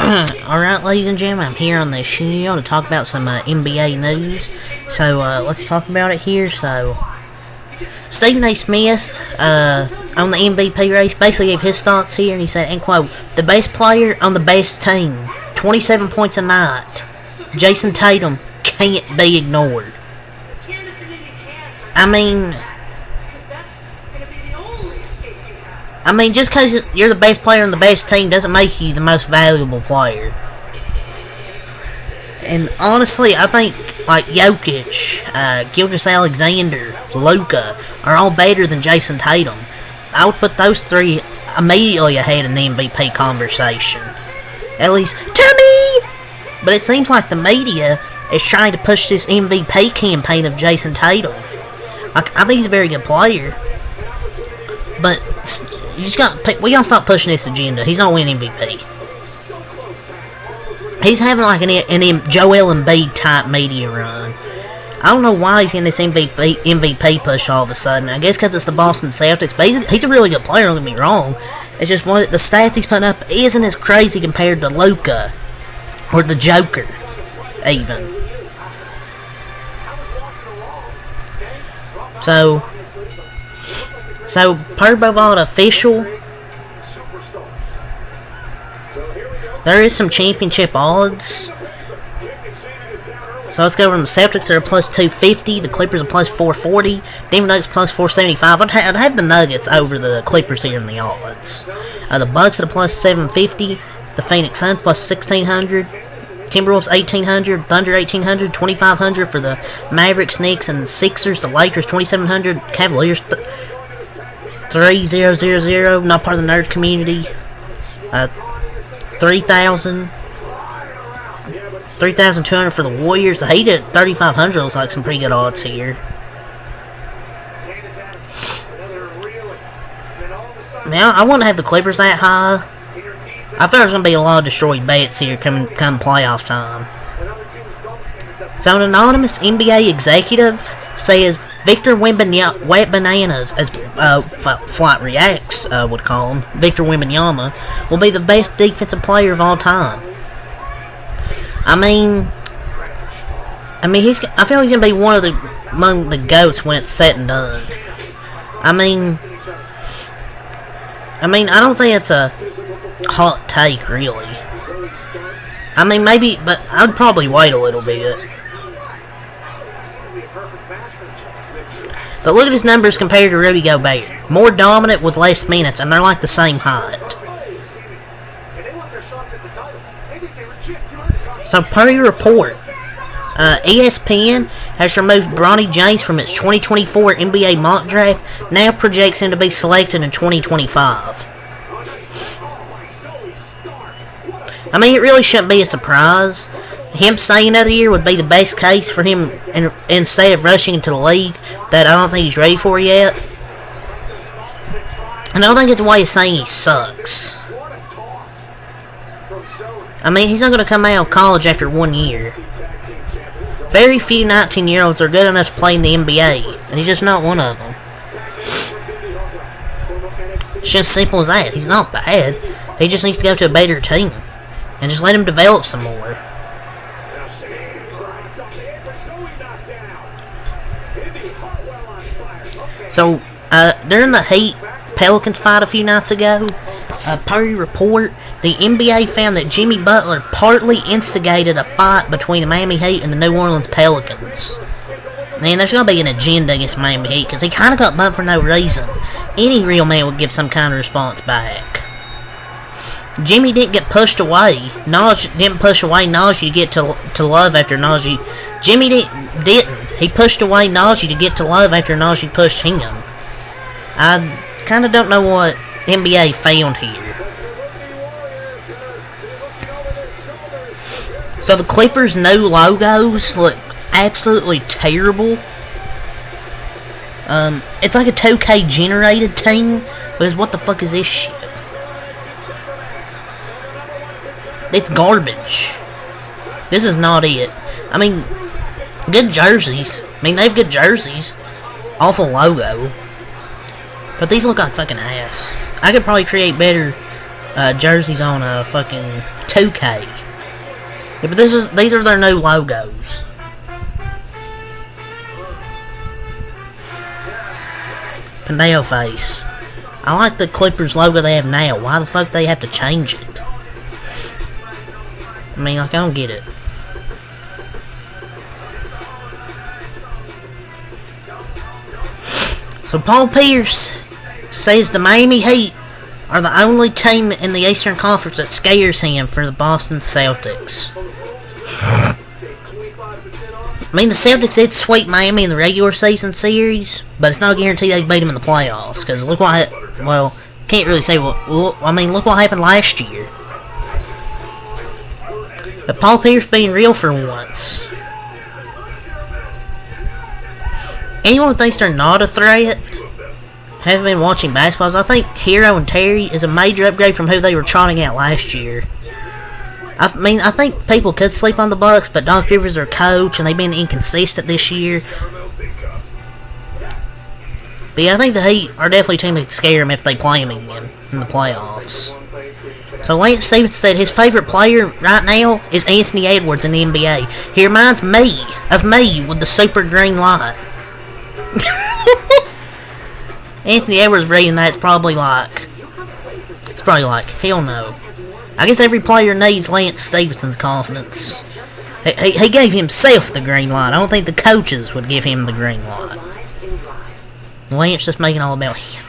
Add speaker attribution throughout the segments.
Speaker 1: Alright, ladies and gentlemen, I'm here on the show to talk about some NBA news. So, let's talk about it here. So, Stephen A. Smith, on the MVP race, basically gave his thoughts here, and he said, and quote, "The best player on the best team, 27 points a night. Jason Tatum can't be ignored." I mean, just because you're the best player on the best team doesn't make you the most valuable player. And honestly, I think, like, Jokic, Gilgeous-Alexander, Luka, are all better than Jason Tatum. I would put those three immediately ahead in the MVP conversation. At least, to me! But it seems like the media is trying to push this MVP campaign of Jason Tatum. Like, I think he's a very good player. But we gotta stop pushing this agenda. He's not winning MVP. He's having like an Joel Embiid type media run. I don't know why he's getting this MVP push all of a sudden. I guess because it's the Boston Celtics. But he's a really good player, don't get me wrong. It's just the stats he's putting up isn't as crazy compared to Luka or the Joker, even. So per Bovada official, there is some championship odds. So let's go over them. The Celtics are plus 250, the Clippers are plus 440, Denver Nuggets plus 475. I'd have the Nuggets over the Clippers here in the odds. The Bucks are plus 750, the Phoenix Suns plus 1600, Timberwolves 1800, Thunder 1800, 2500 for the Mavericks, Knicks, and Sixers. The Lakers 2700, Cavaliers 3000, not part of the nerd community. 3,200 for the Warriors. The Heat at 3,500 looks like some pretty good odds here. Now, I wouldn't have the Clippers that high. I thought there was going to be a lot of destroyed bets here come playoff time. So, an anonymous NBA executive says Victor Wembanyama, as Flight Reacts would call him, Victor Wembanyama, will be the best defensive player of all time. I feel he's gonna be among the GOATs when it's said and done. I don't think it's a hot take, really. Maybe, but I'd probably wait a little bit. But look at his numbers compared to Rudy Gobert. More dominant with less minutes, and they're like the same height. So, per your report, ESPN has removed Bronny James from its 2024 NBA mock draft, now projects him to be selected in 2025. It really shouldn't be a surprise. Him staying another year would be the best case for him instead of rushing into the league that I don't think he's ready for yet. And I don't think it's a way of saying he sucks. He's not going to come out of college after 1 year. Very few 19-year-olds are good enough to play in the NBA, and he's just not one of them. It's just simple as that. He's not bad. He just needs to go to a better team. And just let him develop some more. So, during the Heat-Pelicans fight a few nights ago, per report, the NBA found that Jimmy Butler partly instigated a fight between the Miami Heat and the New Orleans Pelicans. Man, there's going to be an agenda against Miami Heat, because he kind of got bumped for no reason. Any real man would give some kind of response back. Jimmy didn't get pushed away. Naj didn't push away Najee to get to love after Najee. Jimmy didn't. He pushed away Najee to get to love after Najee pushed him. I kind of don't know what NBA found here. So the Clippers' new logos look absolutely terrible. It's like a 2K generated team, but what the fuck is this shit? It's garbage. This is not it. Good jerseys. They have good jerseys. Awful logo. But these look like fucking ass. I could probably create better jerseys on a fucking 2K. Yeah, but these are their new logos. Pandeo face. I like the Clippers logo they have now. Why the fuck they have to change it? I mean, like, I don't get it. So Paul Pierce says the Miami Heat are the only team in the Eastern Conference that scares him for the Boston Celtics. I mean, the Celtics did sweep Miami in the regular season series, but it's not guaranteed they beat them in the playoffs. Because look what, well, can't really say what. I mean, look what happened last year. But Paul Pierce being real for once. Anyone who thinks they're not a threat haven't been watching basketball. I think Hero and Terry is a major upgrade from who they were trotting out last year. I mean, I think people could sleep on the Bucks, but Doc Rivers are coach, and they've been inconsistent this year. But yeah, I think the Heat are definitely a team that scare them if they play them again in the playoffs. So Lance Stevens said his favorite player right now is Anthony Edwards in the NBA. He reminds me of me with the super green light. Anthony Edwards reading that, it's probably like, hell no. I guess every player needs Lance Stephenson's confidence. He gave himself the green light. I don't think the coaches would give him the green light. Lance just making all about him.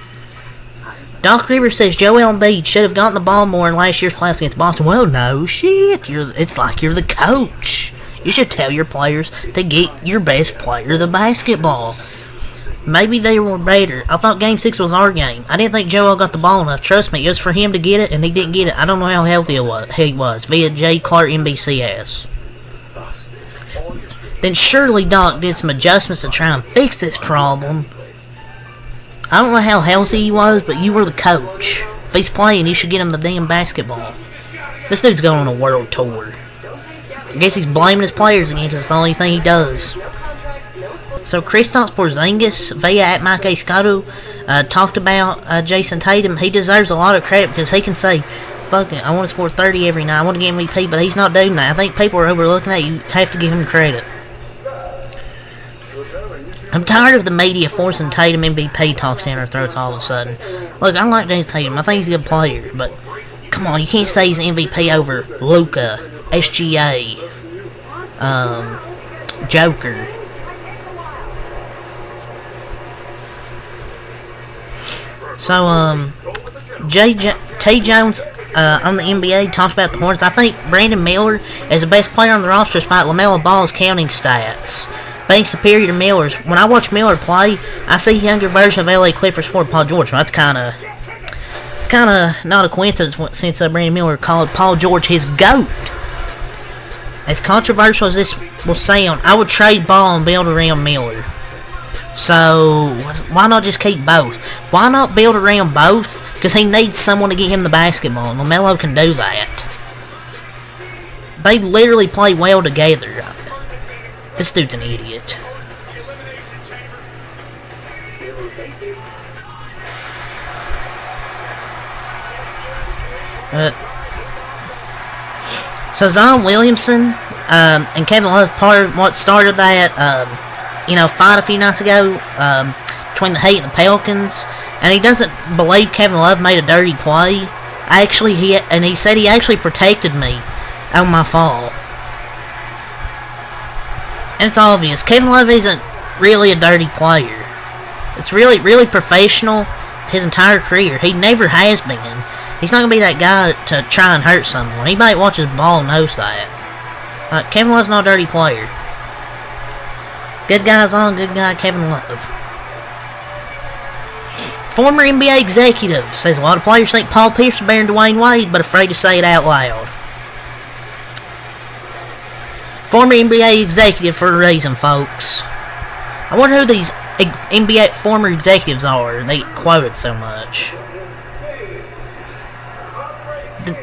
Speaker 1: Doc Rivers says Joel Embiid should have gotten the ball more in last year's playoffs against Boston. Well, no shit. It's like you're the coach. You should tell your players to get your best player the basketball. Maybe they were better. I thought Game 6 was our game. I didn't think Joel got the ball enough. Trust me, it was for him to get it, and he didn't get it. I don't know how healthy he was. Via Jay Clark NBCS. Then surely Doc did some adjustments to try and fix this problem. I don't know how healthy he was, but you were the coach. If he's playing, you should get him the damn basketball. This dude's going on a world tour. I guess he's blaming his players again because it's the only thing he does. So Kristaps Porzingis via at Mike A. Scotto talked about Jason Tatum. He deserves a lot of credit because he can say, fuck it, I want to score 30 every night, I want to get MVP, but he's not doing that. I think people are overlooking that. You have to give him credit. I'm tired of the media forcing Tatum MVP talks down our throats all of a sudden. Look, I like Jason Tatum. I think he's a good player, but come on, you can't say he's MVP over Luka, SGA, Joker. So, T. Jones on the NBA talks about the Hornets. I think Brandon Miller is the best player on the roster despite LaMelo Ball's counting stats being superior to Miller's. When I watch Miller play, I see a younger version of LA Clippers for Paul George. Well, it's kind of not a coincidence since Brandon Miller called Paul George his GOAT. As controversial as this will sound, I would trade Ball and build around Miller. So, why not just keep both? Why not build around both? Because he needs someone to get him the basketball, and LaMelo can do that. They literally play well together. This dude's an idiot. So Zion Williamson and Kevin Love, part of what started that, fight a few nights ago between the Heat and the Pelicans, and he doesn't believe Kevin Love made a dirty play. He said he actually protected me on my fall. And it's obvious, Kevin Love isn't really a dirty player. It's really, really professional his entire career. He never has been. He's not going to be that guy to try and hurt someone. Anybody that watches ball knows that. Kevin Love's not a dirty player. Good guy's on, good guy, Kevin Love. Former NBA executive says a lot of players think Paul Pierce is better than Dwayne Wade, but afraid to say it out loud. Former NBA executive for a reason, folks. I wonder who these NBA former executives are they quoted so much.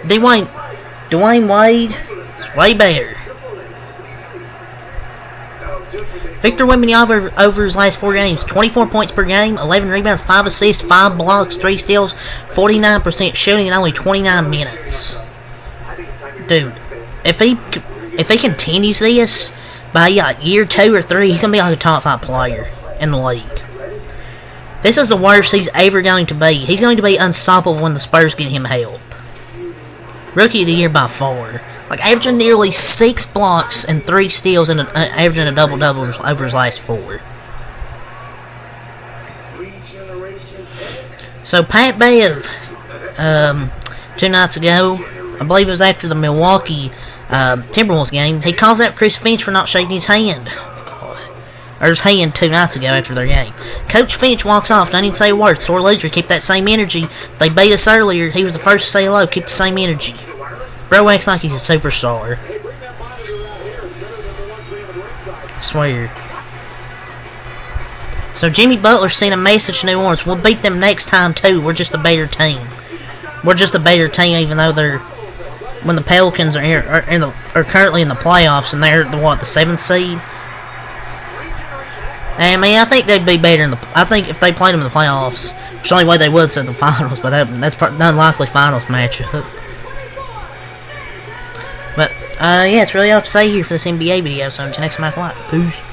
Speaker 1: Dwayne Wade is way better. Victor Wembanyama over his last 4 games: 24 points per game, 11 rebounds, 5 assists, 5 blocks, 3 steals, 49% shooting in only 29 minutes. Dude, if he continues this by year 2 or 3, he's gonna be like a top 5 player in the league. This is the worst he's ever going to be. He's going to be unstoppable when the Spurs get him help. Rookie of the year by far. Like, averaging nearly 6 blocks and 3 steals and averaging a double-double over his last 4. So, Pat Bev, 2 nights ago, I believe it was after the Milwaukee Timberwolves game, he calls out Chris Finch for not shaking his hand. Or his hand 2 nights ago after their game. Coach Finch walks off, don't even say a word. Sore loser, keep that same energy. They beat us earlier, he was the first to say hello, keep the same energy. Bro acts like he's a superstar. I swear. So Jimmy Butler sent a message to New Orleans, we'll beat them next time too, we're just a better team. We're just a better team even though they're... When the Pelicans are currently in the playoffs and they're the 7th seed. I mean, I think they'd be better I think if they played them in the playoffs, it's the only way they would set the finals, but that's an unlikely finals matchup. But, yeah, it's really all to say here for this NBA video, so until next time, Peace.